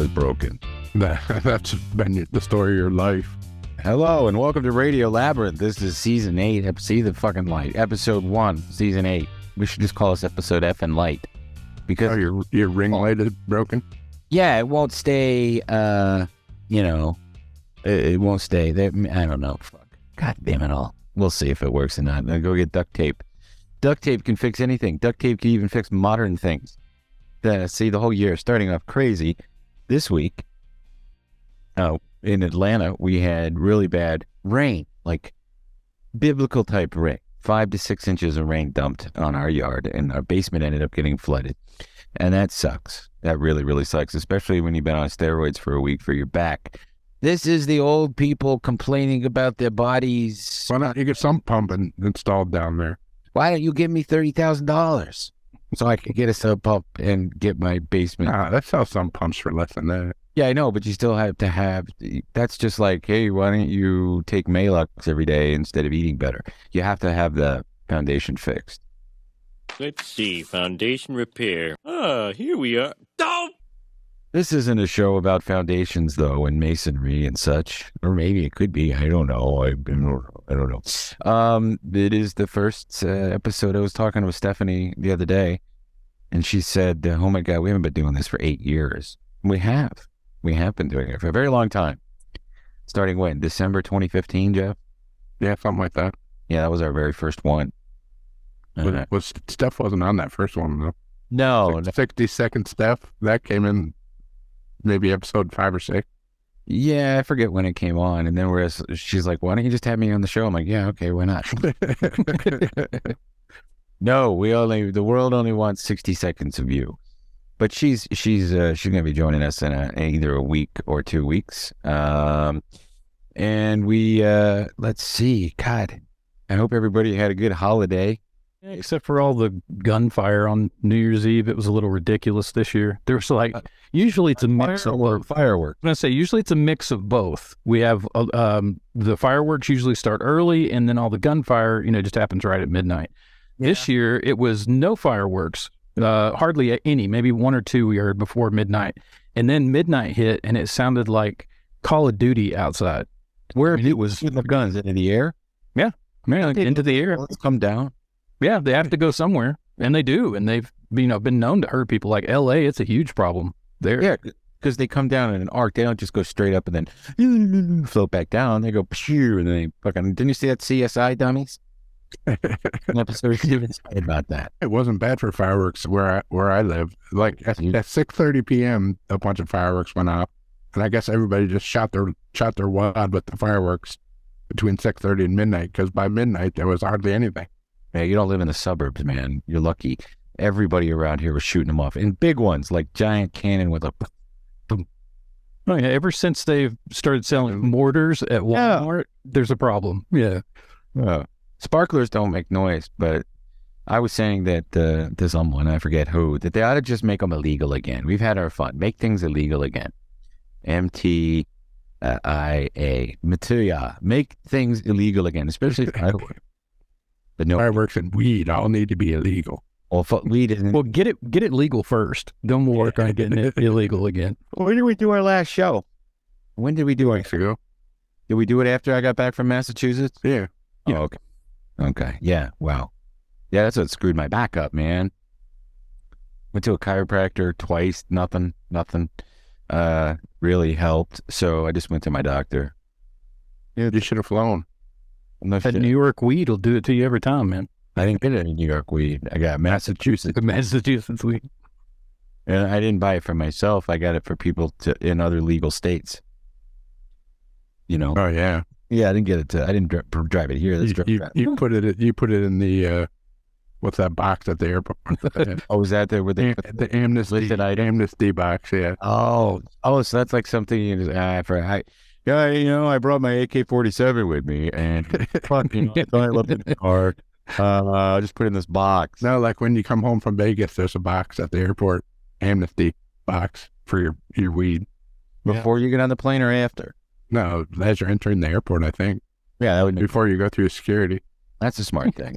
is broken. That's been the story of your life. Hello and welcome to Radio Labyrinth. This is season 8, see the fucking light, episode 1, season 8. We should just call this episode F and light. Because your ring light is broken? Yeah, it won't stay, it won't stay there. I don't know. Fuck. God damn it all. We'll see if it works or not. I'll go get duct tape. Duct tape can fix anything. Duct tape can even fix modern things. See, the whole year starting off crazy. This week, in Atlanta, we had really bad rain, like biblical type rain. 5 to 6 inches of rain dumped on our yard, and our basement ended up getting flooded. And that sucks. That really, really sucks, especially when you've been on steroids for a week for your back. This is the old people complaining about their bodies. Why not you get some pumping installed down there? Why don't you give me $30,000 so I can get a sub pump and get my basement? They sell some pumps for less than that. Yeah, I know, but you still have to have, that's just like, hey, why don't you take Maalox every day instead of eating better? You have to have the foundation fixed. Let's see, foundation repair. Here we are. Oh! This isn't a show about foundations, though, and masonry and such. Or maybe it could be. I don't know. I don't know. It is the first episode. I was talking with Stephanie the other day, and she said, oh my God, we haven't been doing this for 8 years. We have. We have been doing it for a very long time. Starting when? December 2015, Jeff? Yeah, something like that. Yeah, that was our very first one. Steph wasn't on that first one, though. No. 60-second Steph. That came in maybe episode 5 or 6. Yeah, I forget when it came on. And then she's like, why don't you just have me on the show? I'm like, yeah, okay, why not? No, the world only wants 60 seconds of you. But she's going to be joining us in either a week or 2 weeks. And we, let's see, God, I hope everybody had a good holiday. Yeah, except for all the gunfire on New Year's Eve. It was a little ridiculous this year. There was usually it's a mix of fireworks. I'm going to say usually it's a mix of both. We have the fireworks usually start early, and then all the gunfire, just happens right at midnight. Yeah. This year it was no fireworks. Hardly any, maybe 1 or 2 we heard before midnight. And then midnight hit and it sounded like Call of Duty outside. It was shooting the guns into the air? Yeah. Into the air. Let's come down. Yeah, they have to go somewhere. And they do. And they've been known to hurt people. Like LA, it's a huge problem there. Yeah, because they come down in an arc. They don't just go straight up and then float back down. They go pew, and then they fucking, didn't you see that CSI dummies? Episode about that. It wasn't bad for fireworks where I live. Like at 6:30 p.m., a bunch of fireworks went off, and I guess everybody just shot their wad with the fireworks between 6:30 and midnight. Because by midnight there was hardly anything. Yeah, you don't live in the suburbs, man. You're lucky. Everybody around here was shooting them off, and big ones like giant cannon with a. Oh yeah! Ever since they've started selling mortars at Walmart, there's a problem. Yeah. Sparklers don't make noise, but I was saying that to someone, I forget who, that they ought to just make them illegal again. We've had our fun. Make things illegal again. MTIA. Matuya. Make things illegal again, especially fireworks. But no, fireworks and weed all need to be illegal. Well, weed isn't. Well, get it legal first. Then we'll work on getting it illegal again. When did we do our last show? When did we do it? Ago. Did we do it after I got back from Massachusetts? Yeah. Oh, okay. Okay. Yeah. Wow. Yeah, that's what screwed my back up, man. Went to a chiropractor twice. Nothing. Really helped. So I just went to my doctor. Yeah, you should have flown. That New York weed will do it to you every time, man. I didn't get any New York weed. I got Massachusetts weed. And I didn't buy it for myself. I got it for people in other legal states. Oh yeah. Yeah, I didn't get it. I didn't drive it here. You put it in the what's that box at the airport? Oh, was that there with the Amnesty box? Yeah. Oh, so that's like something you just I brought my AK-47 with me, and I left it in the car. I just put it in this box. No, like when you come home from Vegas, there's a box at the airport, Amnesty box for your weed. Before you get on the plane or after? No, as you're entering the airport, I think. Yeah, that would before you go through security. That's a smart thing.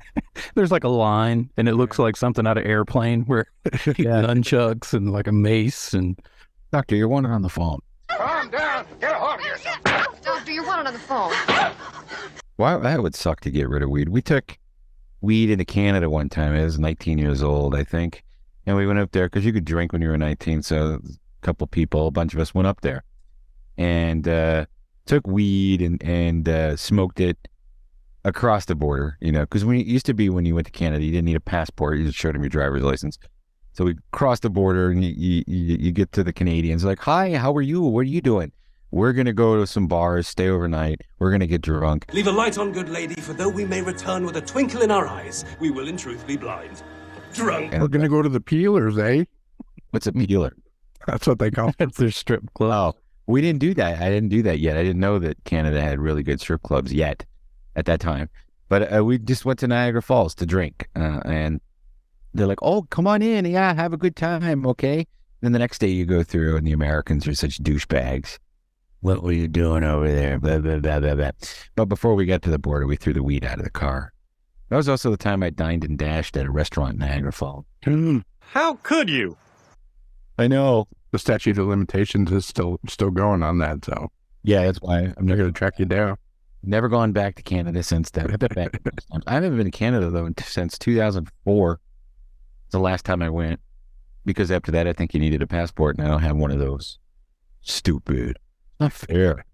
There's like a line, and it looks like something out of Airplane where nunchucks and like a mace and Doctor, you're wanted on the phone. Calm down. Get a hold of yourself. Doctor, you're wanted on the phone. Why that would suck to get rid of weed. We took weed into Canada one time. I was 19 years old, I think. And we went up there because you could drink when you were 19. So a couple people, a bunch of us went up there and took weed and smoked it across the border, you know, because when it used to be when you went to Canada, you didn't need a passport. You just showed them your driver's license. So we crossed the border and you get to the Canadians like, hi, how are you? What are you doing? We're going to go to some bars, stay overnight. We're going to get drunk. Leave a light on, good lady, for though we may return with a twinkle in our eyes, we will in truth be blind. Drunk. We're going to go to the Peelers, eh? What's a peeler? That's what they call it. It's their strip club. Oh, we didn't do that. I didn't do that yet. I didn't know that Canada had really good strip clubs yet at that time. But we just went to Niagara Falls to drink. And they're like, oh, come on in. Yeah, have a good time. Okay. Then the next day you go through and the Americans are such douchebags. What were you doing over there? Blah, blah, blah, blah, blah. But before we got to the border, we threw the weed out of the car. That was also the time I dined and dashed at a restaurant in Niagara Falls. How could you? I know. The statute of limitations is still going on that, so Yeah, that's why I'm not going to track you down. never gone back to Canada since then. I haven't been to Canada, though, since 2004. It's the last time I went. Because after that, I think you needed a passport, and I don't have one of those. Stupid. Not fair.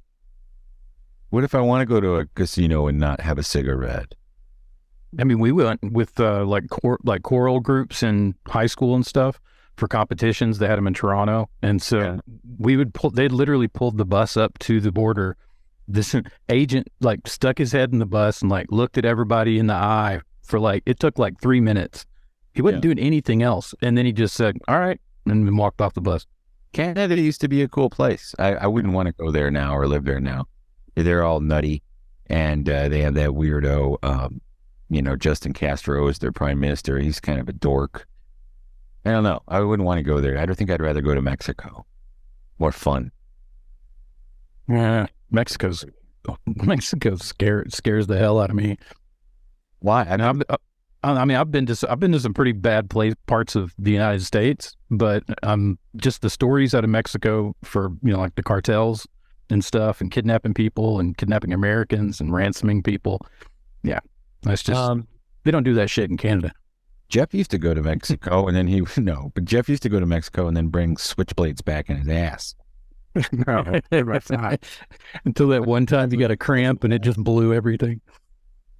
What if I want to go to a casino and not have a cigarette? I mean, we went with like choral groups in high school and stuff for competitions. They had them in Toronto, and so we would pull. They literally pulled the bus up to the border. This agent like stuck his head in the bus and like looked at everybody in the eye for like it took like 3 minutes. He wasn't doing anything else, and then he just said, "All right," and then walked off the bus. Canada used to be a cool place. I wouldn't want to go there now or live there now. They're all nutty, and they have that weirdo. Justin Castro is their prime minister. He's kind of a dork. I don't know. I wouldn't want to go there. I don't think I'd rather go to Mexico. More fun. Yeah, Mexico scares the hell out of me. Why? I've been to some pretty bad parts of the United States, but just the stories out of Mexico for like the cartels and stuff, and kidnapping people and kidnapping Americans and ransoming people. Yeah, that's just they don't do that shit in Canada. Jeff used to go to Mexico, and then Jeff used to go to Mexico and then bring switchblades back in his ass. No, that's not. Until that one time you got a cramp and it just blew everything.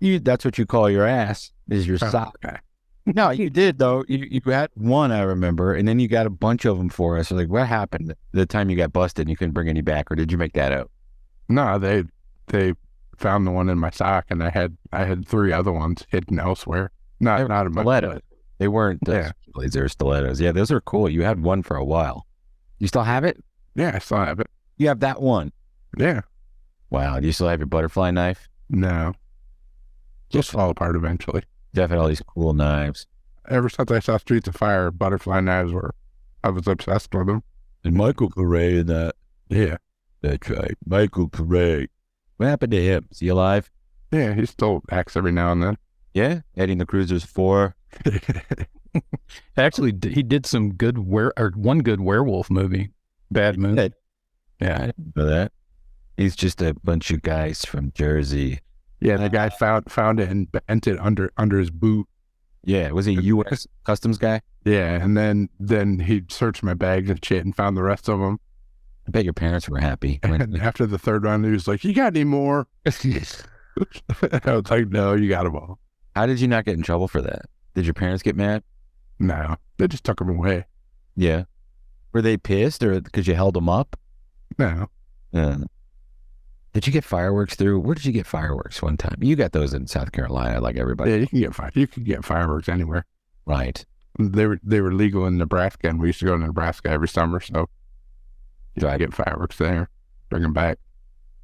That's what you call your ass, is your sock. Okay. No, you did, though. You had one, I remember, and then you got a bunch of them for us. So, like, what happened the time you got busted and you couldn't bring any back, or did you make that up? No, they found the one in my sock, and I had 3 other ones hidden elsewhere. Not a stilettos. They weren't switchblades, they were stilettos. Yeah, those are cool. You had one for a while. You still have it? Yeah, I still have it. You have that one? Yeah. Wow. Do you still have your butterfly knife? No. Just fall apart eventually. Jeff had all these cool knives. Ever since I saw Streets of Fire, butterfly knives I was obsessed with them. And Michael Correa in that. Yeah. That's right. Michael Correa. What happened to him? Is he alive? Yeah, he still acts every now and then. Yeah? Eddie and the Cruisers 4. Actually, he did some good one good werewolf movie. Bad movie. Yeah, I didn't know that. He's just a bunch of guys from Jersey. Yeah, the guy found it and bent it under his boot. Yeah, was he a U.S. Customs guy? Yeah, and then he searched my bags and shit and found the rest of them. I bet your parents were happy. And after the 3rd round, he was like, "You got any more?" I was like, "No, you got them all." How did you not get in trouble for that? Did your parents get mad? No, they just took them away. Yeah. Were they pissed or because you held them up? No. Did you get fireworks through? Where did you get fireworks one time? You got those in South Carolina, like everybody. Yeah, you can get fireworks anywhere. Right. They were legal in Nebraska, and we used to go to Nebraska every summer. So I get fireworks there, bring them back.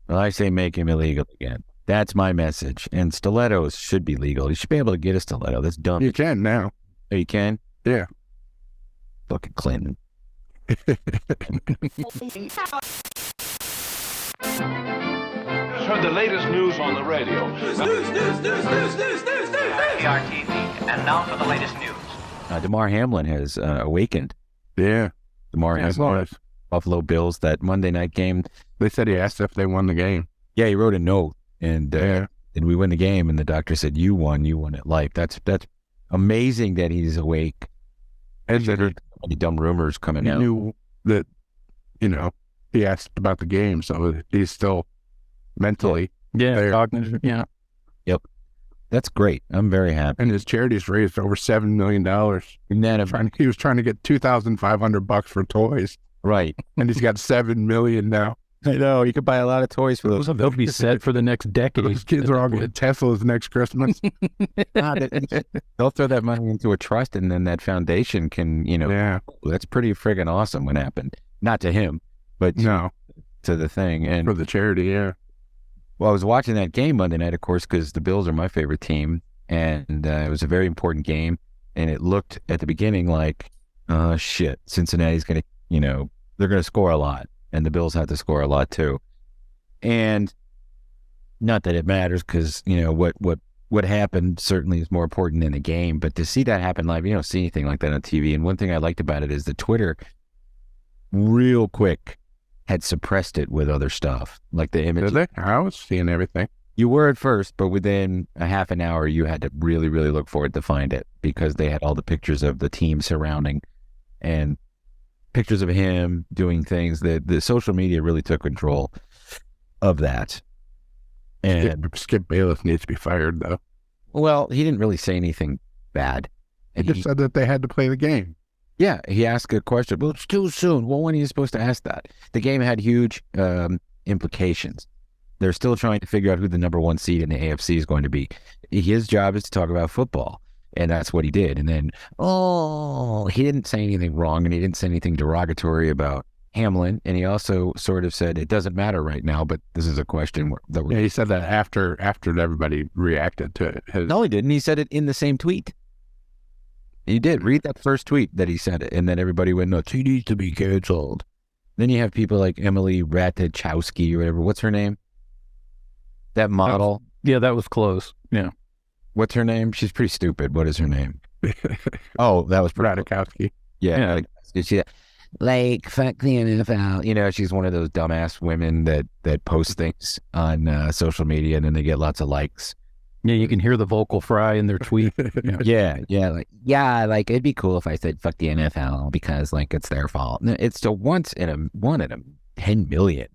Well, I say make them illegal again. That's my message. And stilettos should be legal. You should be able to get a stiletto. That's dumb. You can now. Oh, you can? Yeah. Fucking Clinton. Just heard the latest news on the radio. News. PRTV, and now for the latest news. Damar Hamlin has awakened. Yeah. Damar Hamlin. Buffalo Bills, that Monday night game. They said he asked if they won the game. Yeah, he wrote a note, and we win the game, and the doctor said, you won at life. That's amazing that he's awake. And that Any dumb rumors coming he out. knew that, he asked about the game, so he's still mentally there. Cognitive, yeah. Yep. That's great. I'm very happy. And his charity's raised over $7 million. He was trying to get $2,500 for toys, Right. and he's got $7 million now. I know. You could buy a lot of toys for those. They'll be set for the next decade. Those kids are all getting Teslas next Christmas. They'll throw that money into a trust, and then that foundation can, Yeah. that's pretty friggin' awesome what happened. Not to him, but No, to the thing. And for the charity, yeah. well, I was watching that game Monday night, of course, because the Bills are my favorite team, and it was a very important game. And it looked at the beginning like, shit, Cincinnati's going to, they're going to score a lot, and the Bills have to score a lot too. And not that it matters, because what happened certainly is more important than the game. But to see that happen live, you don't see anything like that on TV. And one thing I liked about it is the Twitter, real quick, had suppressed it with other stuff, like the image. Did they? I was seeing everything. You were at first, but within a half an hour, you had to really, really look for it to find it, because they had all the pictures of the team surrounding and pictures of him doing things that the social media really took control of that. And Skip Bayless needs to be fired, though. well, he didn't really say anything bad. He just said that they had to play the game. Yeah, he asked a question. Well, it's too soon. Well, when are you supposed to ask that? The game had huge implications. They're still trying to figure out who the number one seed in the AFC is going to be. His job is to talk about football, and that's what he did. And then, he didn't say anything wrong, and he didn't say anything derogatory about Hamlin. And he also sort of said, it doesn't matter right now, but this is a question that we're... Yeah, he said that after everybody reacted to it. No, he didn't. He said it in the same tweet. He did. Read that first tweet that he said it, and then everybody went nuts. He needs to be canceled. Then you have people like Emily Ratajkowski or whatever. What's her name? That model. Yeah, that was close. Yeah. What's her name? She's pretty stupid. What is her name? Oh, that was Ratajkowski. Yeah. She, like, fuck the NFL. She's one of those dumbass women that post things on social media, and then they get lots of likes. Yeah, you can hear the vocal fry in their tweet. Yeah. Like it'd be cool if I said fuck the NFL because like it's their fault. It's a one in a 10 million.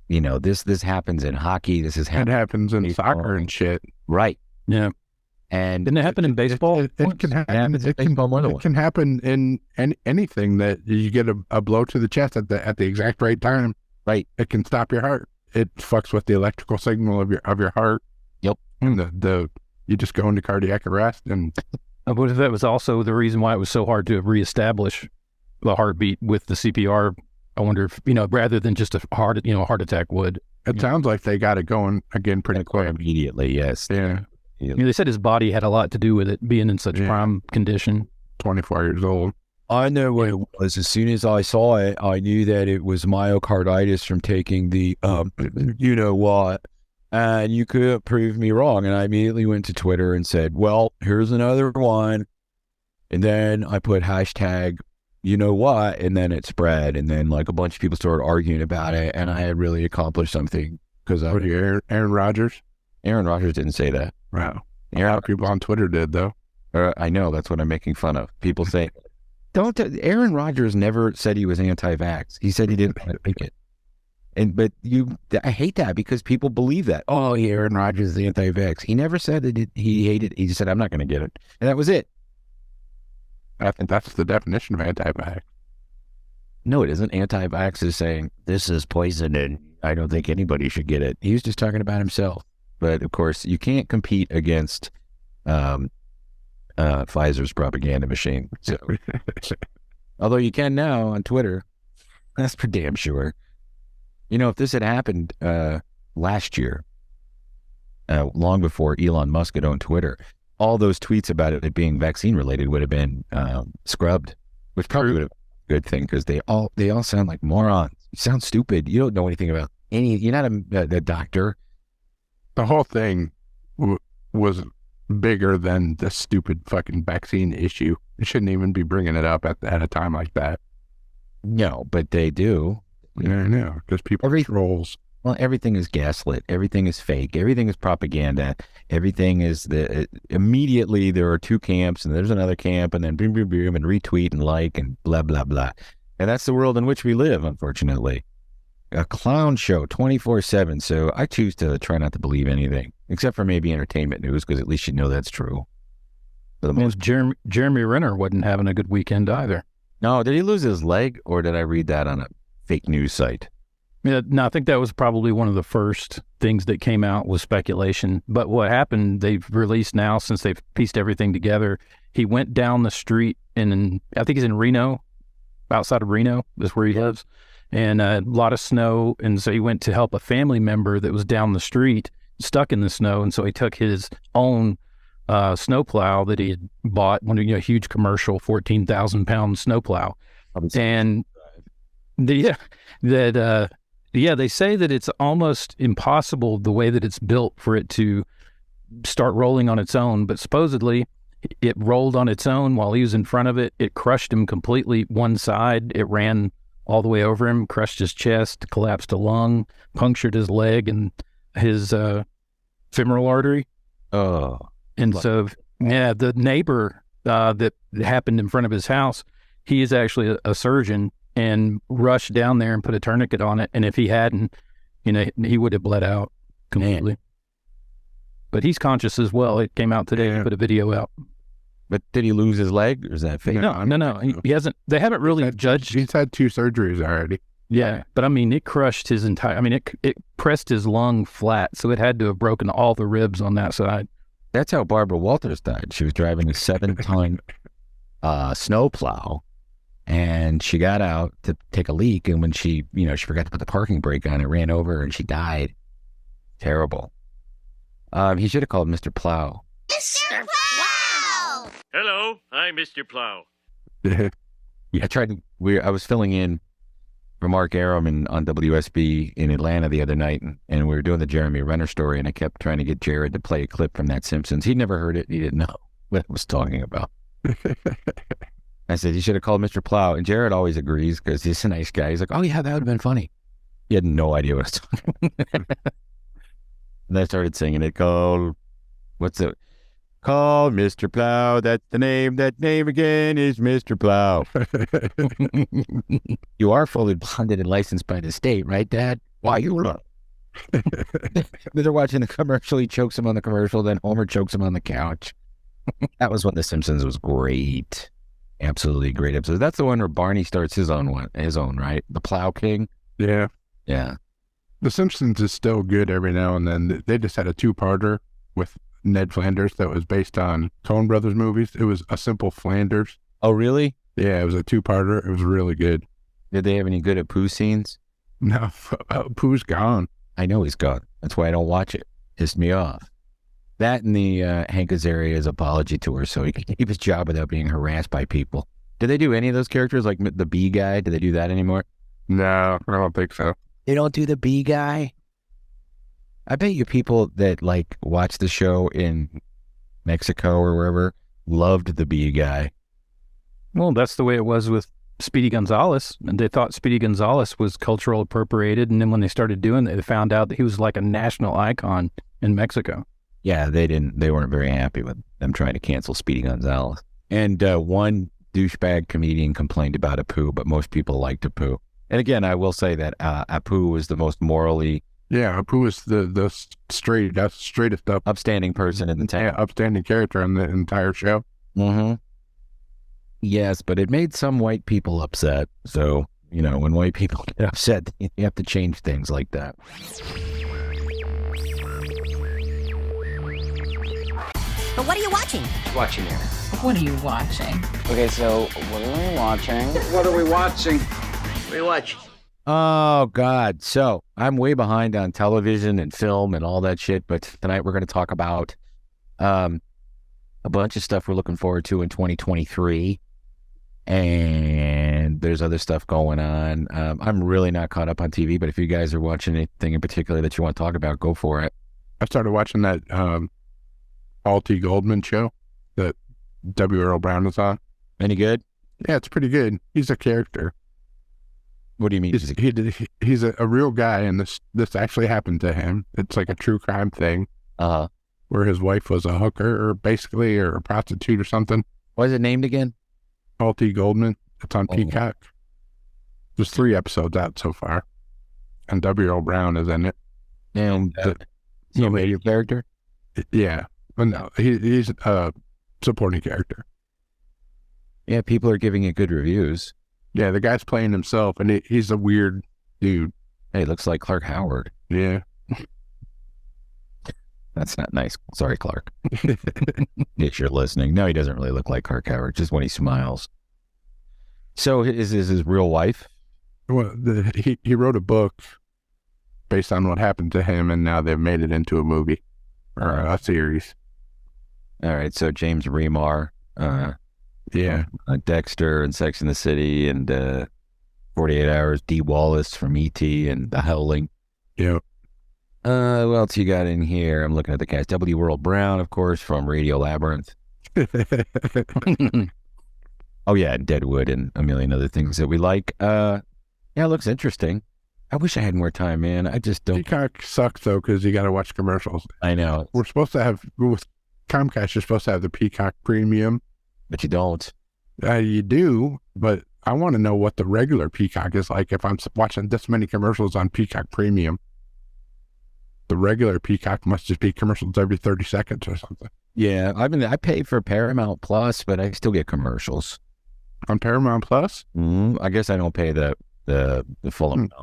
This happens in hockey. It happens in soccer and shit. Right. Yeah. And didn't it happen in baseball? It can happen. It can happen in anything that you get a blow to the chest at the exact right time. Right. It can stop your heart. It fucks with the electrical signal of your heart. Yep. And you just go into cardiac arrest. And but that was also the reason why it was so hard to reestablish the heartbeat with the CPR. I wonder if, rather than just a heart attack would. It sounds like they got it going again pretty quick. Immediately, yes. Yeah. They said his body had a lot to do with it being in such prime condition. 24 years old. I know what it was. As soon as I saw it, I knew that it was myocarditis from taking the, you know what, and you could prove me wrong. And I immediately went to Twitter and said, well, here's another one. And then I put hashtag, you know what, and then it spread. And then like a bunch of people started arguing about it. And I had really accomplished something because Aaron Rodgers? Aaron Rodgers didn't say that. Wow. A lot of people on Twitter did, though. I know. That's what I'm making fun of. People say, Aaron Rodgers never said he was anti-vax. He said he didn't want to take it. But I hate that because people believe that. Oh, Aaron Rodgers is anti-vax. He never said that he hated it. He just said, I'm not going to get it. And that was it. I think that's the definition of anti-vax. No, it isn't. Anti-vax is saying, this is poison and I don't think anybody should get it. He was just talking about himself. But, of course, you can't compete against Pfizer's propaganda machine. So, although you can now on Twitter. That's for damn sure. If this had happened last year, long before Elon Musk had owned Twitter, all those tweets about it being vaccine-related would have been scrubbed, which probably would have been a good thing because they all sound like morons. You sound stupid. You don't know anything about you're not a doctor. The whole thing was bigger than the stupid fucking vaccine issue. You shouldn't even be bringing it up at a time like that. No, but they do. Yeah, I know. Because people are trolls. Well, everything is gaslit. Everything is fake. Everything is propaganda. Everything is immediately there are two camps and there's another camp and then boom, boom, boom, and retweet and like and blah, blah, blah. And that's the world in which we live, unfortunately. A clown show 24/7. So I choose to try not to believe anything, except for maybe entertainment news, because at least you know that's true. For the most Jeremy Renner wasn't having a good weekend either. No, did he lose his leg, or did I read that on a fake news site? Yeah, no, I think that was probably one of the first things that came out was speculation. But what happened, they've released now, since they've pieced everything together, he went down the street I think he's in Reno, outside of Reno, that's where he lives, and a lot of snow. And so he went to help a family member that was down the street, stuck in the snow. And so he took his own snowplow that he had bought, a huge commercial 14,000-pound snowplow. And they say that it's almost impossible the way that it's built for it to start rolling on its own. But supposedly it rolled on its own while he was in front of it. It crushed him completely one side. It ran all the way over him, crushed his chest, collapsed a lung, punctured his leg and his femoral artery. Oh. And so, the neighbor that happened in front of his house, he is actually a surgeon and rushed down there and put a tourniquet on it. And if he hadn't, he would have bled out completely. Man. But he's conscious as well. It came out today. He put a video out. But did he lose his leg, or is that fake? No. He hasn't. They haven't really judged. He's had 2 surgeries already. Yeah, but I mean, it crushed his entire. I mean, it pressed his lung flat, so it had to have broken all the ribs on that side. That's how Barbara Walters died. She was driving a 7-ton snowplow, and she got out to take a leak, and when she forgot to put the parking brake on, it ran over her, and she died. Terrible. He should have called Mr. Plow. Mr. Plow! Hello, I'm Mr. Plow. I was filling in for Mark Aram on WSB in Atlanta the other night, and we were doing the Jeremy Renner story, and I kept trying to get Jared to play a clip from that Simpsons. He'd never heard it. He didn't know what I was talking about. I said, you should have called Mr. Plow. And Jared always agrees because he's a nice guy. He's like, oh, yeah, that would have been funny. He had no idea what I was talking about. And I started singing it. Call Mr. Plow. That's the name. That name again is Mr. Plow. You are fully bonded and licensed by the state, right, Dad? Why you were? They're watching the commercial. He chokes him on the commercial. Then Homer chokes him on the couch. That was when The Simpsons was great. Absolutely great episode. That's the one where Barney starts his own, right? The Plow King. Yeah. Yeah. The Simpsons is still good every now and then. They just had a 2-parter with Ned Flanders that was based on Coen Brothers movies. It was A Simple Flanders. Oh, really? Yeah, it was a 2-parter. It was really good. Did they have any good at Pooh scenes? No, Pooh's gone. I know he's gone. That's why I don't watch it. Pissed me off. That and the Hank Azaria's apology tour, so he could keep his job without being harassed by people. Did they do any of those characters, like the bee guy? Do they do that anymore? No, I don't think so. They don't do the bee guy? I bet you people that watch the show in Mexico or wherever loved the bee guy. Well, that's the way it was with Speedy Gonzales. And they thought Speedy Gonzales was cultural appropriated. And then when they started doing it, they found out that he was like a national icon in Mexico. Yeah, they weren't very happy with them trying to cancel Speedy Gonzales. And one douchebag comedian complained about Apu, but most people liked Apu. And again, I will say that Apu was the most morally... Yeah, Apu was the straightest up... upstanding person in the town. Yeah, upstanding character on the entire show. Mm-hmm. Yes, but it made some white people upset. So, when white people get upset, you have to change things like that. But what are you watching? Watching here. What are you watching? Okay, so what are we watching? What are we watching? What are you watching? Oh, God. So I'm way behind on television and film and all that shit. But tonight we're going to talk about a bunch of stuff we're looking forward to in 2023. And there's other stuff going on. I'm really not caught up on TV, but if you guys are watching anything in particular that you want to talk about, go for it. I started watching that Paul T. Goldman show that W. Earl Brown is on. Any good? Yeah, it's pretty good. He's a character. What do you mean? He's a real guy, and this actually happened to him. It's like a true crime thing. Where his wife was a hooker, or a prostitute or something. What is it named again? Paul Goldman. It's on Peacock. There's 3 episodes out so far, and W. Earl Brown is in it. And he a major character? Yeah, but no, he's a supporting character. Yeah, people are giving it good reviews. Yeah, the guy's playing himself, and he's a weird dude. Hey, looks like Clark Howard. Yeah. That's not nice. Sorry, Clark. If you're listening. No, he doesn't really look like Clark Howard, just when he smiles. So is his real wife? Well, he wrote a book based on what happened to him, and now they've made it into a movie or a series. All right, so James Remar, Dexter and Sex and the City and 48 Hours, Dee Wallace from E.T. and The Howling. Yeah. What else you got in here? I'm looking at the cast. W. Earl Brown, of course, from Radio Labyrinth. Oh, yeah, Deadwood and a million other things that we like. Yeah, it looks interesting. I wish I had more time, man. I just don't. Peacock sucks, though, because you got to watch commercials. I know. We're supposed to have, with Comcast, you're supposed to have the Peacock Premium. But you don't. You do, but I want to know what the regular Peacock is like if I'm watching this many commercials on Peacock Premium. The regular Peacock must just be commercials every 30 seconds or something. Yeah, I pay for Paramount Plus, but I still get commercials. On Paramount Plus? I guess I don't pay the full amount.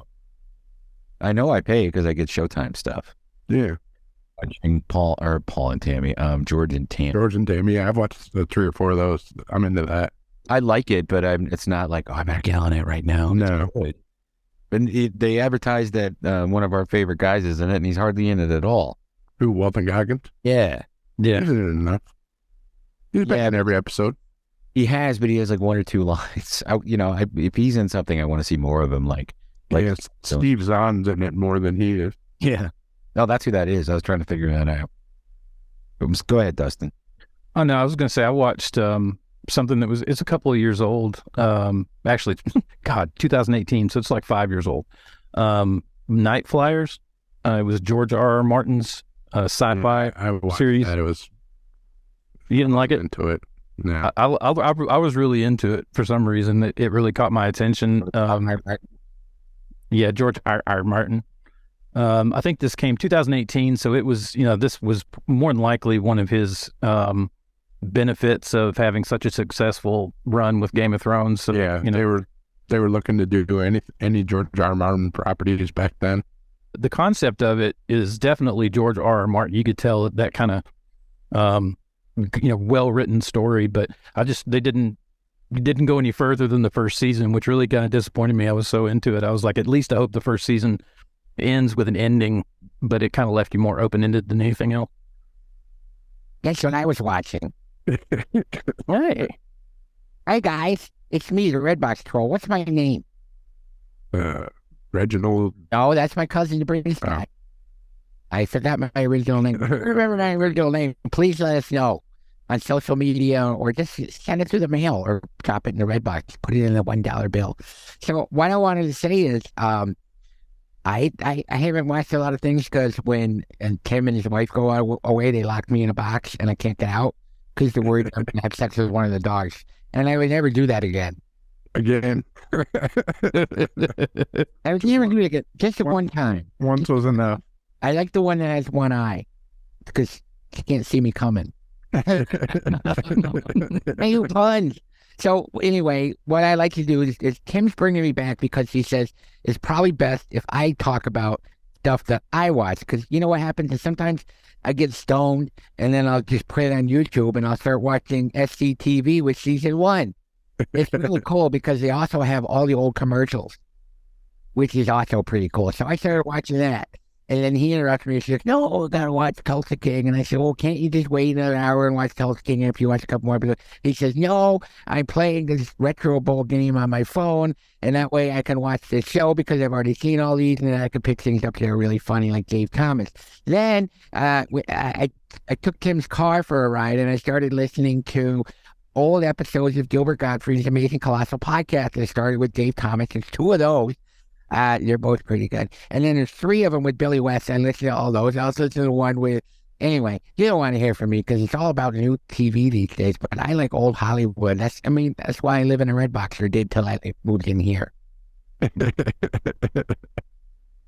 I know I pay because I get Showtime stuff. Yeah. Watching Paul and Tammy, George and Tammy. George and Tammy, yeah, I've watched 3 or 4 of those. I'm into that. I like it, but it's not like, I better get on it right now. No. But they advertised that one of our favorite guys is in it, and he's hardly in it at all. Who, Walton Goggins? Yeah. Yeah. He's in it enough. He's been in every episode. He has, but he has like 1 or 2 lines. If he's in something, I want to see more of him. Like Steve Zahn's in it more than he is. Yeah. No, that's who that is. I was trying to figure that out. Go ahead, Dustin. Oh, no, I was going to say I watched something that it's a couple of years old. Actually, 2018, so it's like 5 years old. Night Flyers. It was George R.R. Martin's sci-fi series. That. It was. You didn't like it? Into it. No. I was really into it for some reason. It really caught my attention. Yeah, George R.R. Martin. I think this came 2018, so it was, this was more than likely one of his benefits of having such a successful run with Game of Thrones. So, yeah, they were looking to do any George R. R. Martin properties back then. The concept of it is definitely George R. R. Martin. You could tell that kind of well-written story, but they didn't go any further than the first season, which really kind of disappointed me. I was so into it. I was like, at least I hope the first season ends with an ending, but it kind of left you more open-ended than anything else. That's what I was watching. Hey. Hey, guys. It's me, the Redbox Troll. What's my name? Reginald. No, that's my cousin, the British guy. I forgot my original name. Remember my original name. Please let us know on social media, or just send it through the mail, or drop it in the Redbox. Put it in a $1 bill. So what I wanted to say is, I haven't watched a lot of things because when Tim and his wife go away, they lock me in a box and I can't get out because they're worried I'm going to have sex with one of the dogs. And I would never do that again. I would never do it again. Just one time. Once was enough. I like the one that has one eye because she can't see me coming. Hey, puns. So anyway, what I like to do is Tim's bringing me back because he says it's probably best if I talk about stuff that I watch. Because you know what happens is sometimes I get stoned and then I'll just put it on YouTube and I'll start watching SCTV with season 1. It's really cool because they also have all the old commercials, which is also pretty cool. So I started watching that. And then he interrupted me and said, no, I gotta watch Tulsa King. And I said, well, can't you just wait another hour and watch Tulsa King after you watch a couple more episodes? He says, no, I'm playing this retro bowl game on my phone, and that way I can watch this show because I've already seen all these, and then I can pick things up that are really funny, like Dave Thomas. Then I took Tim's car for a ride, and I started listening to old episodes of Gilbert Gottfried's Amazing Colossal Podcast. I started with Dave Thomas. It's 2 of those. They're both pretty good. And then there's 3 of them with Billy West. I listen to all those. I also listen to the one with, anyway, you don't want to hear from me because it's all about new TV these days, but I like old Hollywood. That's why I live in a red box, or did till I moved in here.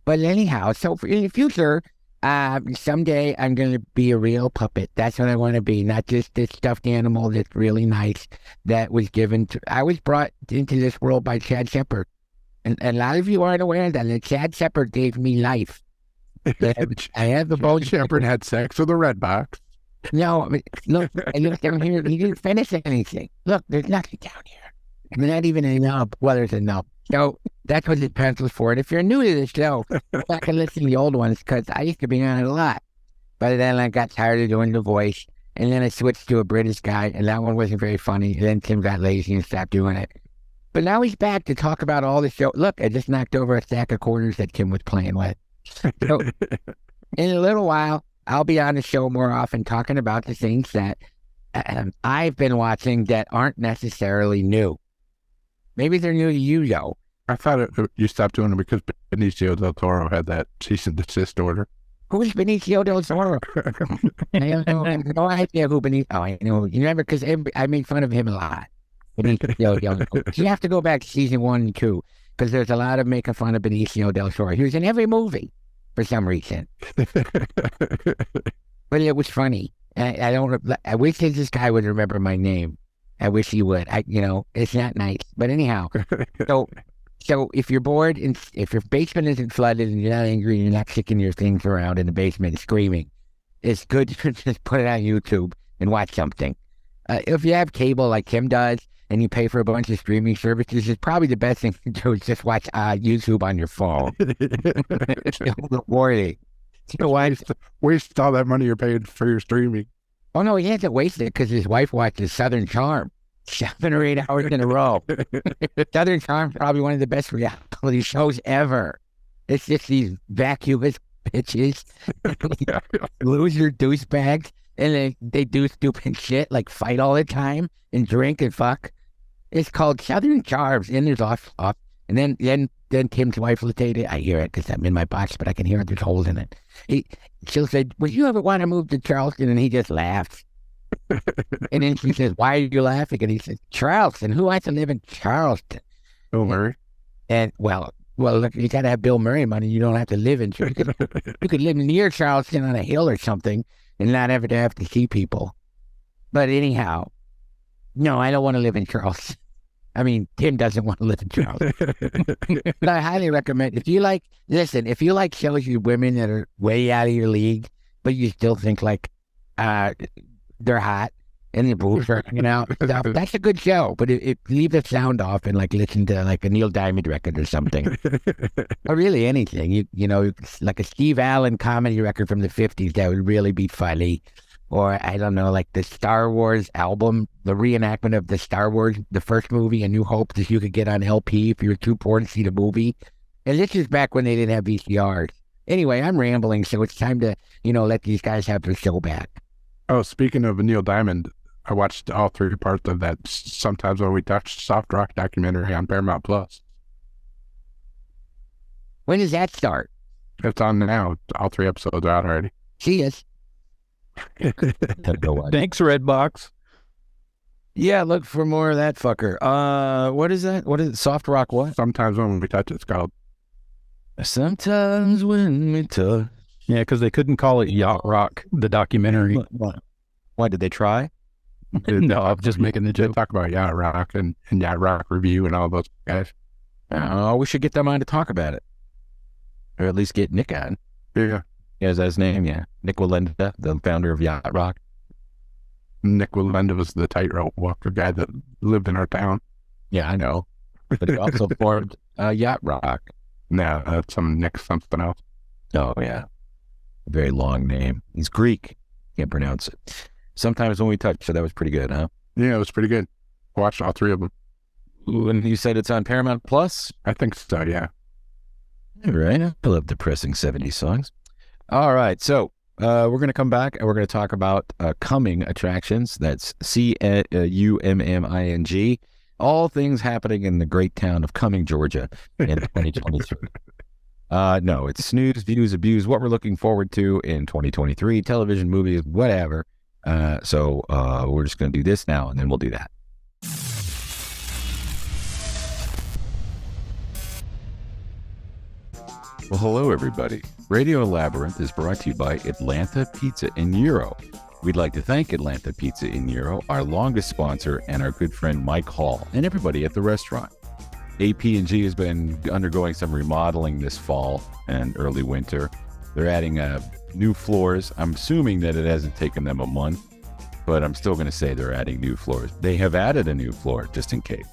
But anyhow, so in the future, someday I'm going to be a real puppet. That's what I want to be, not just this stuffed animal that's really nice that was given to. I was brought into this world by Chad Shepard. And a lot of you aren't aware that Chad Shepard gave me life. I have the bone. Shepard had sex with a red box. No, look, I looked down here. He didn't finish anything. Look, there's nothing down here. I mean, not even a nub. Well, there's a nub. So that's what this pencil's for. And if you're new to the show, go back and listen to the old ones because I used to be on it a lot. But then I got tired of doing the voice. And then I switched to a British guy, and that one wasn't very funny. And then Tim got lazy and stopped doing it. But now he's back to talk about all the show. Look, I just knocked over a stack of quarters that Tim was playing with. So in a little while, I'll be on the show more often talking about the things that I've been watching that aren't necessarily new. Maybe they're new to you, though. I thought you stopped doing it because Benicio del Toro had that cease and desist order. Who's Benicio del Toro? I have no idea who Benicio. Oh, I know. You remember, because I made fun of him a lot. Benicio del Toro. You have to go back to season 1 and 2 because there's a lot of making fun of Benicio del Toro. He was in every movie for some reason. But it was funny. I wish this guy would remember my name. I wish he would. It's not nice. But anyhow, so if you're bored and if your basement isn't flooded and you're not angry and you're not kicking your things around in the basement screaming, it's good to just put it on YouTube and watch something. If you have cable like Kim does and you pay for a bunch of streaming services, it's probably the best thing to do is just watch YouTube on your phone. It's rewarding. Waste all that money you're paying for your streaming. Oh, no, he hasn't wasted it because his wife watches Southern Charm 7 or 8 hours in a row. Southern Charm is probably one of the best reality shows ever. It's just these vacuous bitches, loser douchebags, and they do stupid shit like fight all the time and drink and fuck. It's called Southern Charms, and there's off. And then Tim's wife will say, I hear it because I'm in my box, but I can hear it. There's holes in it. She'll say, would you ever want to move to Charleston? And he just laughs. And then she says, why are you laughing? And he says, Charleston. Who wants to live in Charleston? Bill Murray. And well, look, you got to have Bill Murray money. You don't have to live in Charleston. You could live near Charleston on a hill or something and not ever have to see people. But anyhow, no, I don't want to live in Charleston. I mean, Tim doesn't want to live in Charleston. But I highly recommend, if you like shows with women that are way out of your league, but you still think like they're hot and the boobs are hanging out, that's a good show. But leave the sound off and like listen to like a Neil Diamond record or something. Or really anything. You know, like a Steve Allen comedy record from the 50s that would really be funny. Or, I don't know, like the Star Wars album, the reenactment of the Star Wars, the first movie, A New Hope, that you could get on LP if you were too poor to see the movie. And this is back when they didn't have VCRs. Anyway, I'm rambling, so it's time to, let these guys have their show back. Oh, speaking of Neil Diamond, I watched all 3 parts of that Sometimes When We Touch soft rock documentary on Paramount Plus. When does that start? It's on now. All 3 episodes are out already. See us. Thanks, Redbox. Yeah, look for more of that fucker. What is that? What is it? Soft rock what? Sometimes When We Touch, it's called. Sometimes When We Touch. Yeah, because they couldn't call it Yacht Rock, the documentary. Why did they try? No, I'm just making the They joke. talk about Yacht Rock and Yacht Rock Review and all those guys. Oh, we should get them on to talk about it. Or at least get Nick on. Yeah. Yeah, is that his name? Yeah. Nick Walenda, the founder of Yacht Rock. Nick Walenda was the tightrope walker guy that lived in our town. Yeah, I know. But he also formed Yacht Rock. No, that's some Nick something else. Oh, yeah. A very long name. He's Greek. Can't pronounce it. Sometimes When We Touch, so that was pretty good, huh? Yeah, it was pretty good. Watched all 3 of them. Ooh, and you said it's on Paramount Plus? I think so, yeah. All right. I love depressing 70s songs. All right. So we're going to come back and we're going to talk about coming attractions. That's CUMMING. All things happening in the great town of Cumming, Georgia in 2023. No, it's snooze, views, abuse, what we're looking forward to in 2023, television, movies, whatever. So we're just going to do this now, and then we'll do that. Well, hello, everybody. Radio Labyrinth is brought to you by Atlanta Pizza in Euro. We'd like to thank Atlanta Pizza in Euro, our longest sponsor, and our good friend Mike Hall, and everybody at the restaurant. AP&G has been undergoing some remodeling this fall and early winter. They're adding new floors. I'm assuming that it hasn't taken them a month, but I'm still going to say they're adding new floors. They have added a new floor, just in case,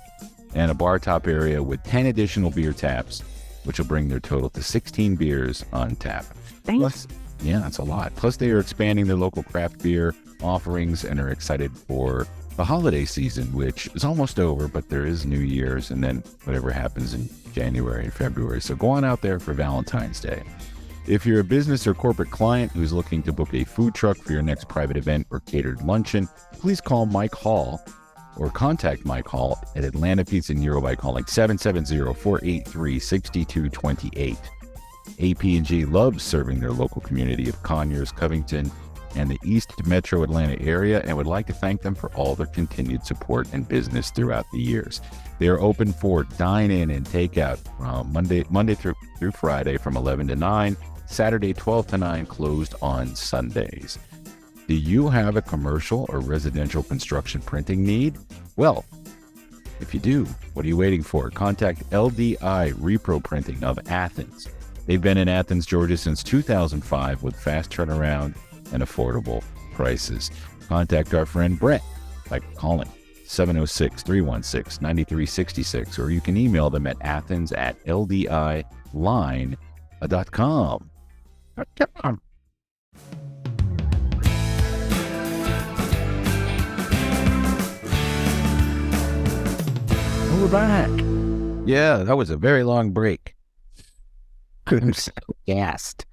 and a bar top area with 10 additional beer taps, which will bring their total to 16 beers on tap. Plus, yeah, that's a lot. Plus, they are expanding their local craft beer offerings and are excited for the holiday season, which is almost over, but there is New Year's and then whatever happens in January and February. So go on out there for Valentine's Day. If you're a business or corporate client who's looking to book a food truck for your next private event or catered luncheon, please call Mike Hall or contact Mike Hall at Atlanta Pizza in Euro by calling 770-483-6228. AP&G loves serving their local community of Conyers, Covington, and the East Metro Atlanta area, and would like to thank them for all their continued support and business throughout the years. They are open for dine-in and takeout Monday through Friday from 11 to 9, Saturday 12 to 9, closed on Sundays. Do you have a commercial or residential construction printing need? Well, if you do, what are you waiting for? Contact LDI Repro Printing of Athens. They've been in Athens, Georgia since 2005 with fast turnaround and affordable prices. Contact our friend Brett by calling 706-316-9366, or you can email them at athens@ldiline.com. We're back. Yeah, that was a very long break. I'm so gassed.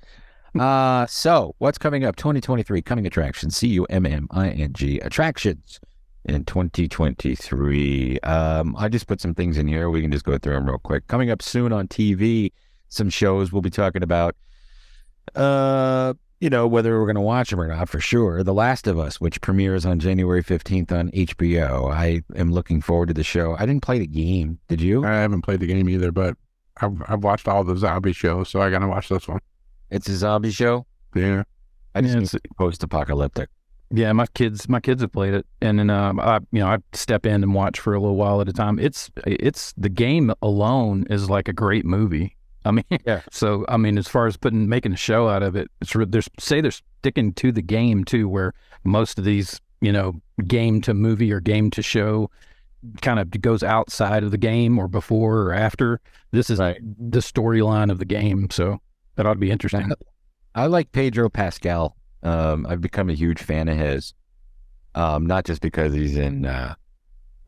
So what's coming up? 2023 coming attractions, CUMMING attractions in 2023. I just put some things in here. We can just go through them real quick. Coming up soon on TV, some shows we'll be talking about. Whether we're going to watch them or not, for sure. The Last of Us, which premieres on January 15th on HBO. I am looking forward to the show. I didn't play the game. Did you? I haven't played the game either, but I've watched all the zombie shows, so I got to watch this one. It's a zombie show? Yeah. I just think it's post-apocalyptic. Yeah, my kids have played it, and then I step in and watch for a little while at a time. It's the game alone is like a great movie. I mean, yeah. So I mean, as far as making a show out of it, they're sticking to the game too, where most of these game to movie or game to show kind of goes outside of the game or before or after. This is the storyline of the game, so that ought to be interesting. I like Pedro Pascal. I've become a huge fan of his, not just because he's in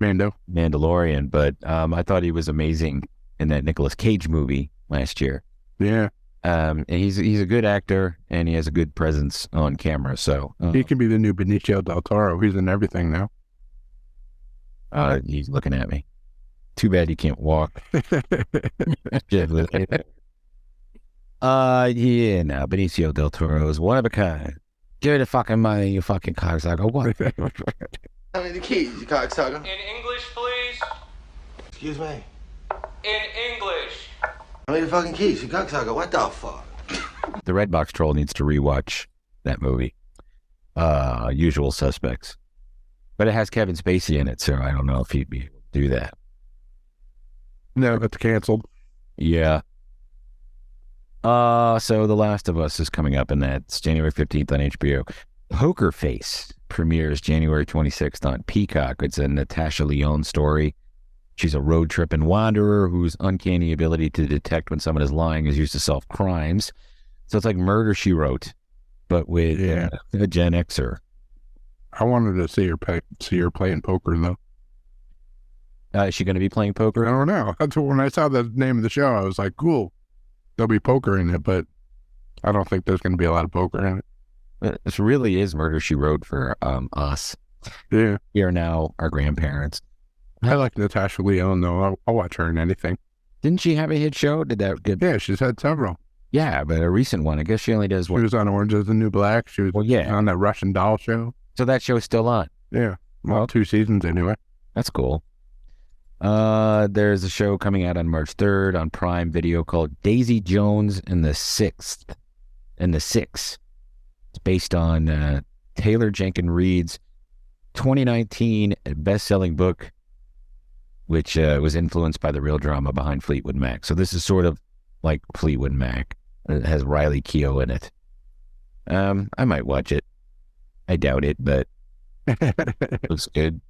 Mandalorian, but I thought he was amazing in that Nicolas Cage movie last year. Yeah. And he's a good actor, and he has a good presence on camera. So he can be the new Benicio del Toro. He's in everything now. He's looking at me. Too bad he can't walk. Benicio del Toro is one of a kind. Give me the fucking money, you fucking cocksucker. What? How many keys, you cocksucker? In English, please. Excuse me? In English. How many fucking keys, you cocksucker? What the fuck? The Redbox Troll needs to rewatch that movie. Usual Suspects. But it has Kevin Spacey in it, so I don't know if he'd be able to do that. No, it's canceled. Yeah. So The Last of Us is coming up, and that's January 15th on HBO. Poker Face premieres January 26th on Peacock. It's a Natasha Lyonne story. She's a road tripping wanderer whose uncanny ability to detect when someone is lying is used to solve crimes. So it's like Murder, She Wrote, but with a Gen Xer. I wanted to see her playing poker, though. Is she going to be playing poker? I don't know. When I saw the name of the show, I was like, cool. There'll be poker in it, but I don't think there's going to be a lot of poker in it. This really is Murder, She Wrote for us. Yeah. We are now our grandparents. I like Natasha Lyonne, though. I'll watch her in anything. Didn't she have a hit show? Did that get... Yeah, she's had several. Yeah, but a recent one. I guess she only does one. She was on Orange is the New Black. She was on that Russian doll show. So that show's still on? Yeah. Well, 2 seasons anyway. That's cool. There's a show coming out on March 3rd on Prime Video called Daisy Jones and the Six. It's based on Taylor Jenkins Reid's 2019 best-selling book, which was influenced by the real drama behind Fleetwood Mac. So this is sort of like Fleetwood Mac. It has Riley Keough in it. I might watch it. I doubt it, but it looks good.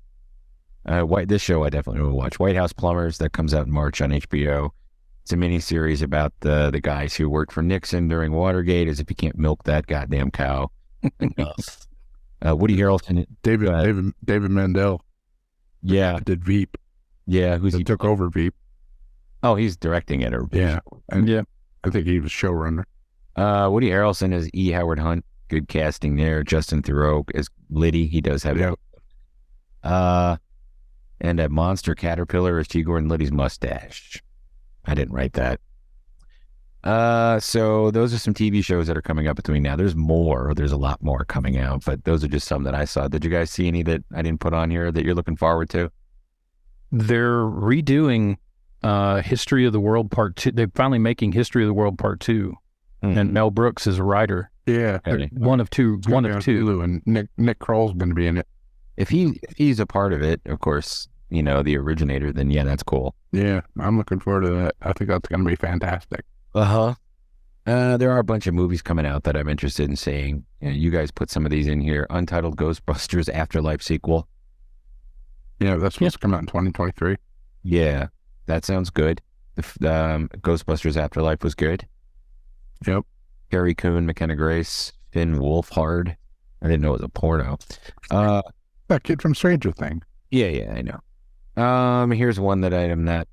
This show I definitely will watch. White House Plumbers, that comes out in March on HBO. It's a miniseries about the guys who worked for Nixon during Watergate, as if you can't milk that goddamn cow enough. Woody Harrelson. David Mandel. Yeah. Did Veep. Yeah. He took over Veep. Oh, he's directing it. Yeah. I think he was showrunner. Woody Harrelson is E. Howard Hunt. Good casting there. Justin Theroux as Liddy. He does have it. And a monster caterpillar is G. Gordon Liddy's mustache. I didn't write that. So those are some TV shows that are coming up between now. There's more. There's a lot more coming out, but those are just some that I saw. Did you guys see any that I didn't put on here that you're looking forward to? They're redoing History of the World Part 2. They're finally making History of the World Part 2. And Mel Brooks is a writer. Yeah. One of two. And Nick Kroll's going to be in it. If he's a part of it, of course, the originator, then yeah, that's cool. Yeah, I'm looking forward to that. I think that's going to be fantastic. There are a bunch of movies coming out that I'm interested in seeing. You guys put some of these in here. Untitled Ghostbusters Afterlife sequel. Yeah, that's supposed to come out in 2023. Yeah, that sounds good. The Ghostbusters Afterlife was good. Yep. Carrie Coon, McKenna Grace, Finn Wolfhard. I didn't know it was a porno. That kid from Stranger Things. Yeah, I know. Here's one that I am not.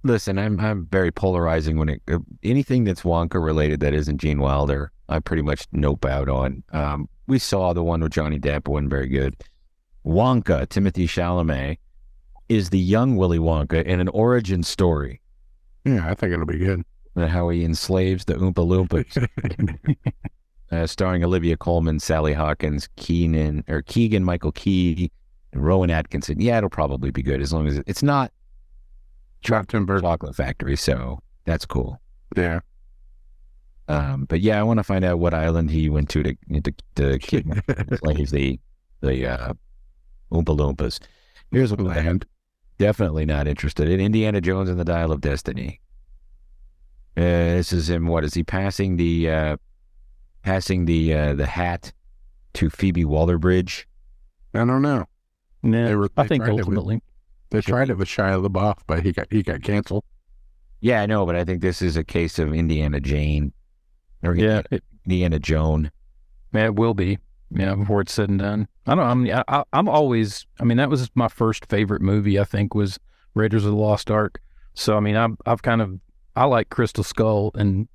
Listen, I'm very polarizing when anything that's Wonka related that isn't Gene Wilder, I pretty much nope out on. We saw the one with Johnny Depp, wasn't very good. Wonka, Timothée Chalamet, is the young Willy Wonka in an origin story. Yeah, I think it'll be good. How he enslaves the Oompa Loompas. Starring Olivia Colman, Sally Hawkins, Keegan Michael Key, and Rowan Atkinson. Yeah, it'll probably be good as long as it's not Chocolate Factory, so that's cool. Yeah. But yeah, I want to find out what island he went to enslave the Oompa Loompas. Here's what I'm definitely not interested in: Indiana Jones and the Dial of Destiny. This is him. What is he passing the hat to Phoebe Waller-Bridge? I don't know. No, I think ultimately they tried it with Shia LaBeouf, but he got canceled. Yeah, I know, but I think this is a case of Indiana Jane. Indiana Joan. Yeah, it will be. Yeah, before it's said and done. I don't know. I'm always. That was my first favorite movie. I think was Raiders of the Lost Ark. So I like Crystal Skull, and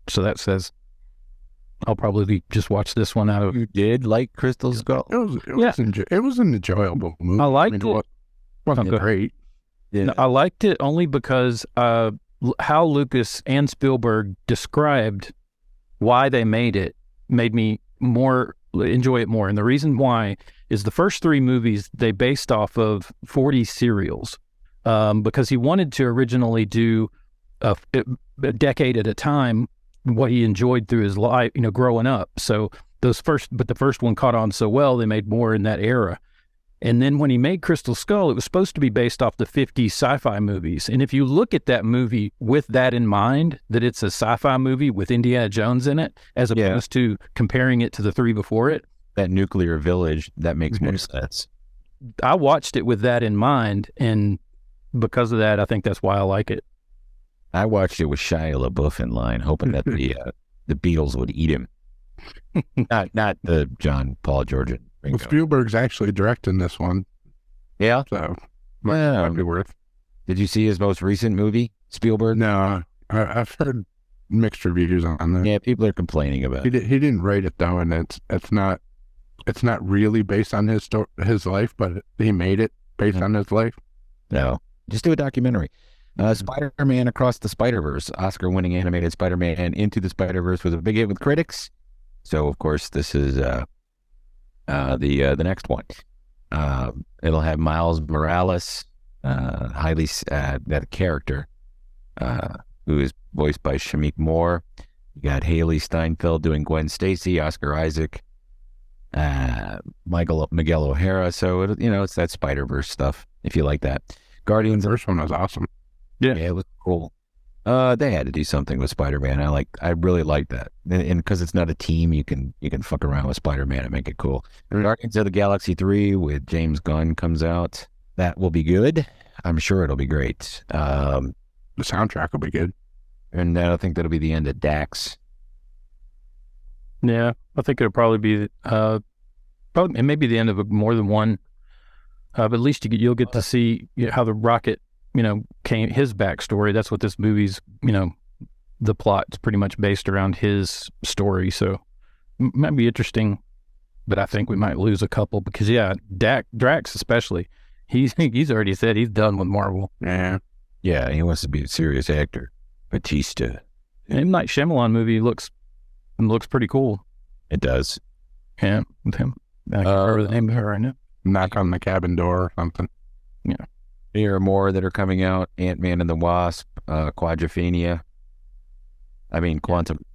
so that says I'll probably just watch this one out of. You did like Crystal Skull? It was an enjoyable movie. I liked it. It wasn't great. Yeah. No, I liked it only because how Lucas and Spielberg described why they made it made me enjoy it more. And the reason why is the first 3 movies they based off of 40 serials because he wanted to originally do a decade at a time what he enjoyed through his life, growing up. So the first one caught on so well, they made more in that era. And then when he made Crystal Skull, it was supposed to be based off the 50s sci-fi movies. And if you look at that movie with that in mind, that it's a sci-fi movie with Indiana Jones in it, as opposed to comparing it to the 3 before it. That nuclear village, that makes more sense. I watched it with that in mind, and because of that, I think that's why I like it. I watched it with Shia LaBeouf in line, hoping that the Beatles would eat him. not the John Paul George. Well, Spielberg's actually directing this one. Yeah? So, might be worth. Did you see his most recent movie, Spielberg? No, I've heard mixed reviews on that. Yeah, people are complaining about it. He didn't write it, though, and it's not really based on his life, but he made it based on his life. No, just do a documentary. Spider-Man Across the Spider-Verse, Oscar-winning animated Spider-Man Into the Spider-Verse was a big hit with critics. So, of course, this is the next one. It'll have Miles Morales, that character, who is voiced by Shameik Moore. You got Haley Steinfeld doing Gwen Stacy, Oscar Isaac, Miguel O'Hara. So, it's that Spider-Verse stuff, if you like that. Guardians. The first one was awesome. Yeah, it was cool. They had to do something with Spider-Man. I really like that, and because it's not a team, you can fuck around with Spider-Man and make it cool. Guardians of the Galaxy 3 with James Gunn comes out. That will be good. I'm sure it'll be great. The soundtrack will be good, and I think that'll be the end of Dax. Yeah, I think it'll probably be it may be the end of more than one. But at least you'll get to see how the Rocket, came, his backstory. That's what this movie's, the plot's pretty much based around his story. So it might be interesting, but I think we might lose a couple because, Drax especially, he's already said he's done with Marvel. Yeah. Yeah, he wants to be a serious actor. Batista. And M. Night Shyamalan movie looks pretty cool. It does. Yeah, with him. I can't remember the name of her right now. Knock on the Cabin Door or something. Yeah. There are more that are coming out. Ant-Man and the Wasp, Quantum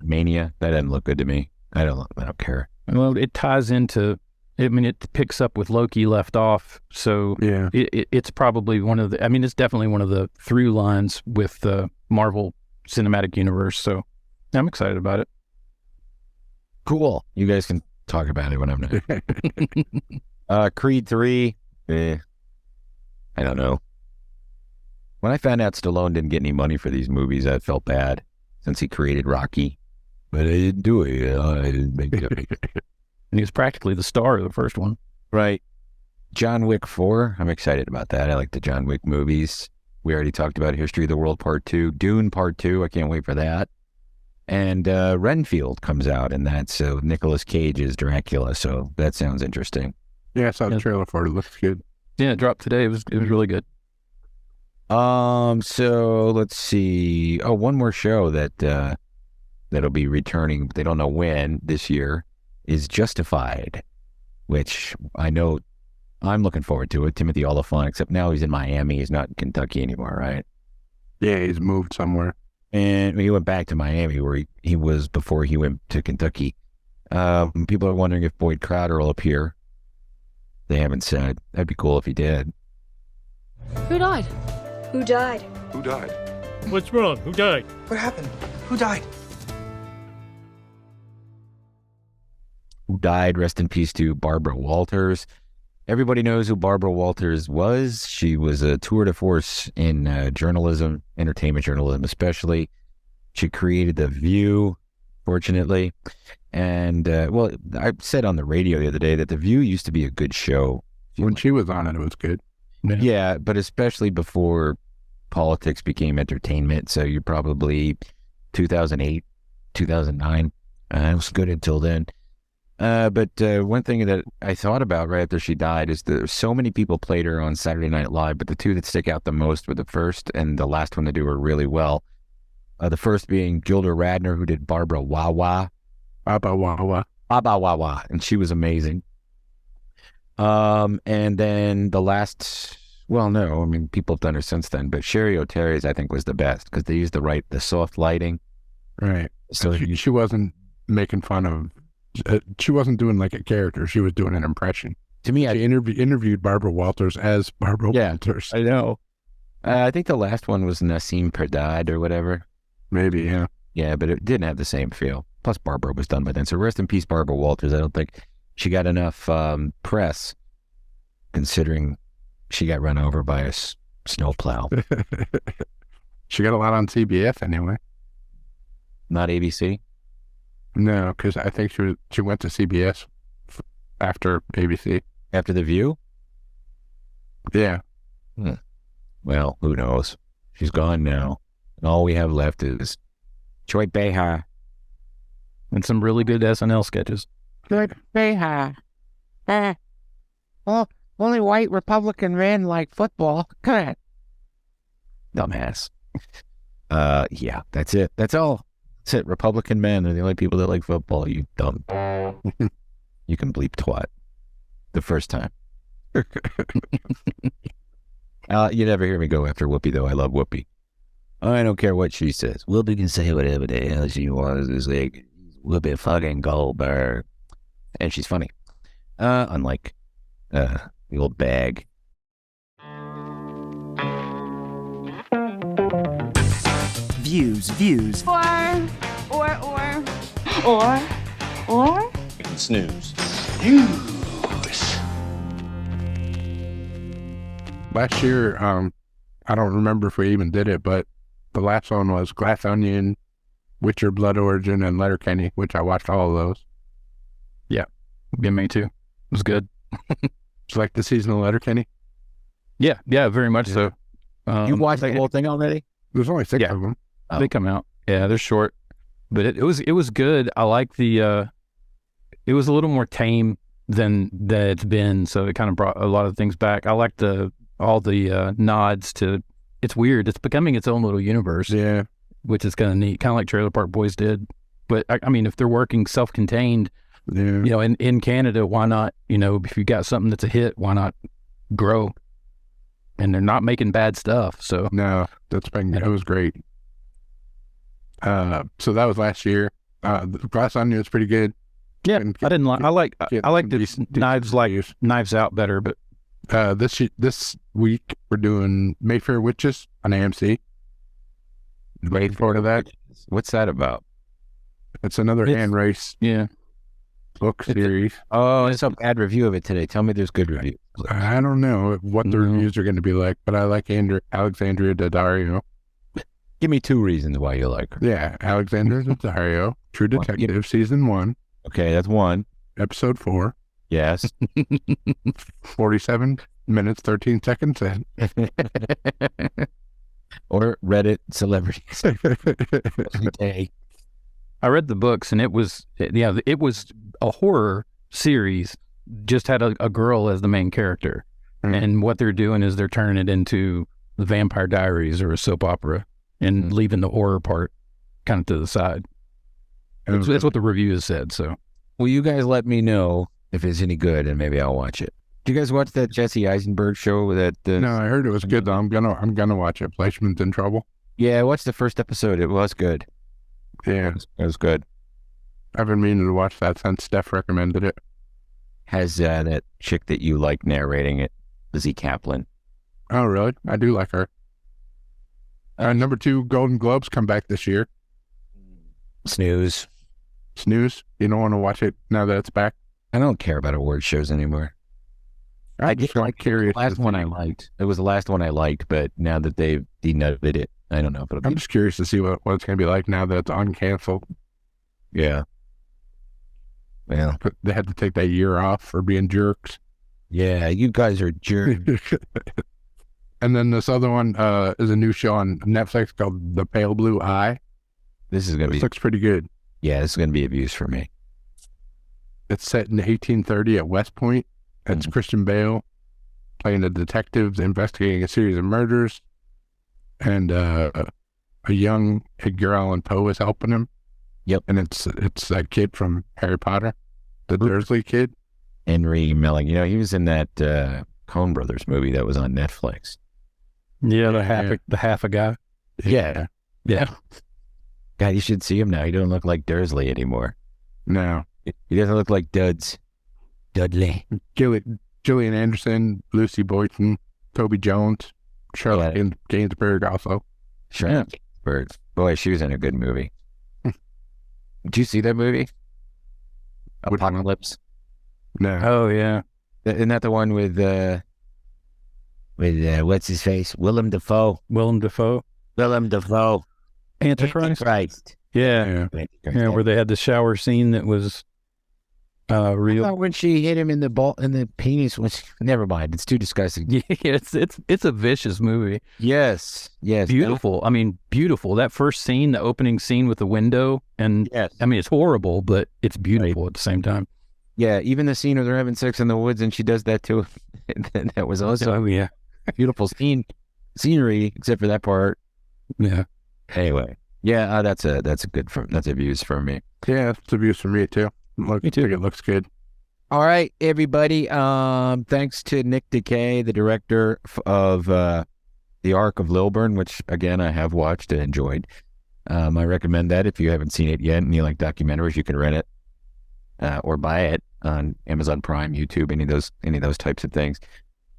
Mania. That doesn't look good to me. I don't care. Well, it ties into, it picks up with Loki left off. So yeah, it's probably it's definitely one of the through lines with the Marvel Cinematic Universe. So I'm excited about it. Cool. You guys can talk about it when I'm not. Creed 3, I don't know. When I found out Stallone didn't get any money for these movies, I felt bad since he created Rocky. But I didn't do it. I didn't make it. And he was practically the star of the first one. Right. John Wick 4, I'm excited about that. I like the John Wick movies. We already talked about History of the World Part 2. Dune Part 2, I can't wait for that. And Renfield comes out, and that's Nicolas Cage is Dracula, so that sounds interesting. Yeah, I saw the trailer for it. It looks good. Yeah, it dropped today. It was really good. So let's see. Oh, one more show that'll be returning. They don't know when this year is Justified, which I know I'm looking forward to it. Timothy Olyphant, except now he's in Miami. He's not in Kentucky anymore, right? Yeah, he's moved somewhere. And he went back to Miami where he was before he went to Kentucky. People are wondering if Boyd Crowder will appear. They haven't said. That'd be cool if he did. Who died? Who died? Who died? What's wrong? Who died? What happened? Who died? Who died? Rest in peace to Barbara Walters. Everybody knows who Barbara Walters was. She was a tour de force in journalism, entertainment journalism especially. She created The View, fortunately. And, I said on the radio the other day that The View used to be a good show. When she was on it, it was good. Yeah, but especially before politics became entertainment. So you're probably 2008, 2009. It was good until then. But one thing that I thought about right after she died is that so many people played her on Saturday Night Live, but the two that stick out the most were the first and the last one to do her really well. The first being Gilda Radner, who did Barbara Wawa. Baba Wawa. Baba Wawa, and she was amazing. And then the last, people have done her since then, but Sherry O'Terry's I think was the best because they used the soft lighting. Right. So she wasn't making fun of. She wasn't doing like a character. She was doing an impression. To me, she interviewed Barbara Walters as Barbara Walters. I know. I think the last one was Nassim Perdad or whatever. Maybe, yeah. Yeah, but it didn't have the same feel. Plus, Barbara was done by then. So rest in peace, Barbara Walters. I don't think she got enough press, considering she got run over by a snowplow. She got a lot on CBS anyway. Not ABC? No, because I think she went to CBS after ABC. After The View? Yeah. Well, who knows? She's gone now. And all we have left is Joy Behar. And some really good SNL sketches. Good Behar. Only white Republican ran like football. Come on. Dumbass. Yeah, that's it. That's all. That's it. Republican men are the only people that like football. You dumb. You can bleep twat the first time. You never hear me go after Whoopi, though. I love Whoopi. I don't care what she says. Whoopi can say whatever the hell she wants. It's like, Whoopi fucking Goldberg. And she's funny. Unlike the old bag. Views. Or. You can snooze. Last year, I don't remember if we even did it, but the last one was Glass Onion, Witcher, Blood Origin, and Letterkenny, which I watched all of those. Yeah, me too. It was good. It's like the season of Letterkenny. Yeah, very much so. You watched the whole thing already? There's only 6 of them. Oh. They come out. Yeah, they're short, but it was good. I like the. It was a little more tame than that it's been, so it kind of brought a lot of things back. I like all the nods to. It's weird. It's becoming its own little universe. Yeah, which is kind of neat, kind of like Trailer Park Boys did. But I mean, if they're working self-contained, in Canada, why not? If you got something that's a hit, why not grow? And they're not making bad stuff. So no, it was great. So that was last year. The Glass Onion was pretty good. Yeah, I didn't like. I like the Knives Out better, but this week we're doing Mayfair Witches on AMC. Looking forward to that. What's that about? It's another hand race. Yeah. Book series. I saw a bad review of it today. Tell me there's good reviews. I don't know what the reviews are going to be like, but I like Alexandria Daddario. Give me 2 reasons why you like her. Yeah, Alexandria Daddario, True Detective, Season 1. Okay, that's 1. Episode 4. Yes. 47 minutes, 13 seconds in. Or Reddit celebrities. I read the books, and it was a horror series, just had a girl as the main character. And what they're doing is they're turning it into the Vampire Diaries or a soap opera and leaving the horror part kind of to the side. That's what the reviews said. So, will you guys let me know if it's any good, and maybe I'll watch it. Did you guys watch that Jesse Eisenberg show? No, I heard it was good though. I'm gonna watch it. Fleischman's in Trouble. Yeah, I watched the first episode. It was good. Yeah, it was good. I've been meaning to watch that since Steph recommended it. Has that chick that you like narrating it, Lizzie Kaplan. Oh, really? I do like her. Number 2, Golden Globes come back this year. Snooze. You don't want to watch it now that it's back? I don't care about award shows anymore. I just got curious. Last one I liked. It was the last one I liked, but now that they've denuded it, I don't know if it'll be. I'm just curious to see what it's going to be like now that it's uncanceled. Yeah. Well, they had to take that year off for being jerks. Yeah, you guys are jerks. And then this other one is a new show on Netflix called The Pale Blue Eye. This looks pretty good. Yeah, this is going to be abuse for me. It's set in 1830 at West Point. It's Christian Bale playing a detective investigating a series of murders. And a young Edgar Allan Poe is helping him. Yep. And it's that kid from Harry Potter, the Dursley kid. Henry Melling. He was in that Coen Brothers movie that was on Netflix. Yeah, the half a guy. Yeah. Yeah. God, you should see him now. He doesn't look like Dursley anymore. No. He doesn't look like Dudley. Gillian Anderson, Lucy Boynton, Toby Jones, Charlotte Gainsbourg also. Charlotte Gainsbourg. Boy, she was in a good movie. Did you see that movie? Apocalypse? No. Oh, yeah. Isn't that the one with what's his face? Willem Dafoe. Antichrist. Yeah. Where they had the shower scene that was real. I thought when she hit him in the penis was never mind. It's too disgusting. Yeah, it's a vicious movie. Yes. Beautiful. I mean, beautiful. That first scene, the opening scene with the window, and I mean, it's horrible, but it's beautiful at the same time. Yeah, even the scene where they're having sex in the woods and she does that too. That was also a beautiful scene. scenery, except for that part. Yeah. Anyway, yeah, that's a views from me. Yeah, it's the views from me too. Me too. It looks good. All right, everybody. Thanks to Nick Decay, the director of The Ark of Lilburn, which again I have watched and enjoyed. I recommend that if you haven't seen it yet and you like documentaries, you can rent it or buy it on Amazon Prime, YouTube, any of those types of things.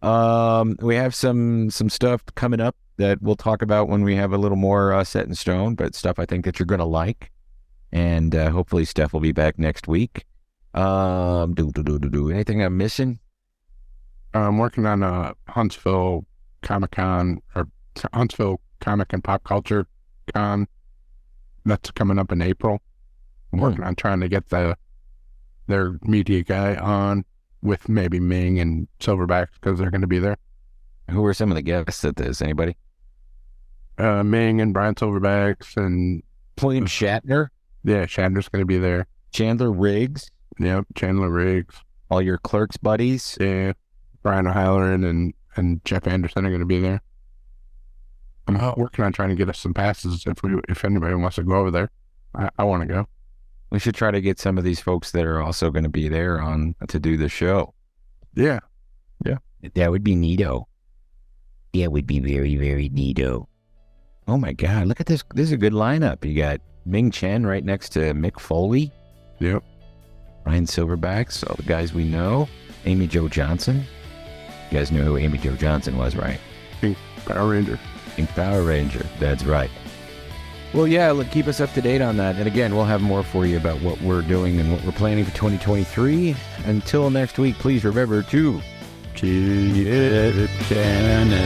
We have some stuff coming up that we'll talk about when we have a little more set in stone, but stuff I think that you're gonna like, and hopefully Steph will be back next week. Anything I'm missing? I'm working on a Huntsville Comic-Con or Huntsville Comic and Pop Culture Con. That's coming up in April. I'm working on trying to get their media guy on with maybe Ming and Silverbacks because they're going to be there. Who are some of the guests at this? Anybody? Ming and Brian Silverbacks and William Shatner. Yeah, Shatner's going to be there. Chandler Riggs. Yep, Chandler Riggs. All your Clerks buddies. Yeah, Brian O'Halloran and Jeff Anderson are going to be there. I'm working on trying to get us some passes if anybody wants to go over there. I want to go. We should try to get some of these folks that are also going to be there on to do the show. Yeah. That would be neato. That would be very, very neato. Oh my God, look at this. This is a good lineup. You got Ming Chen right next to Mick Foley. Yep. Ryan Silverbacks, all the guys we know. Amy Jo Johnson. You guys know who Amy Jo Johnson was, right? Pink Power Ranger. Pink Power Ranger, that's right. Well, yeah, keep us up to date on that. And again, we'll have more for you about what we're doing and what we're planning for 2023. Until next week, please remember to keep it Canada.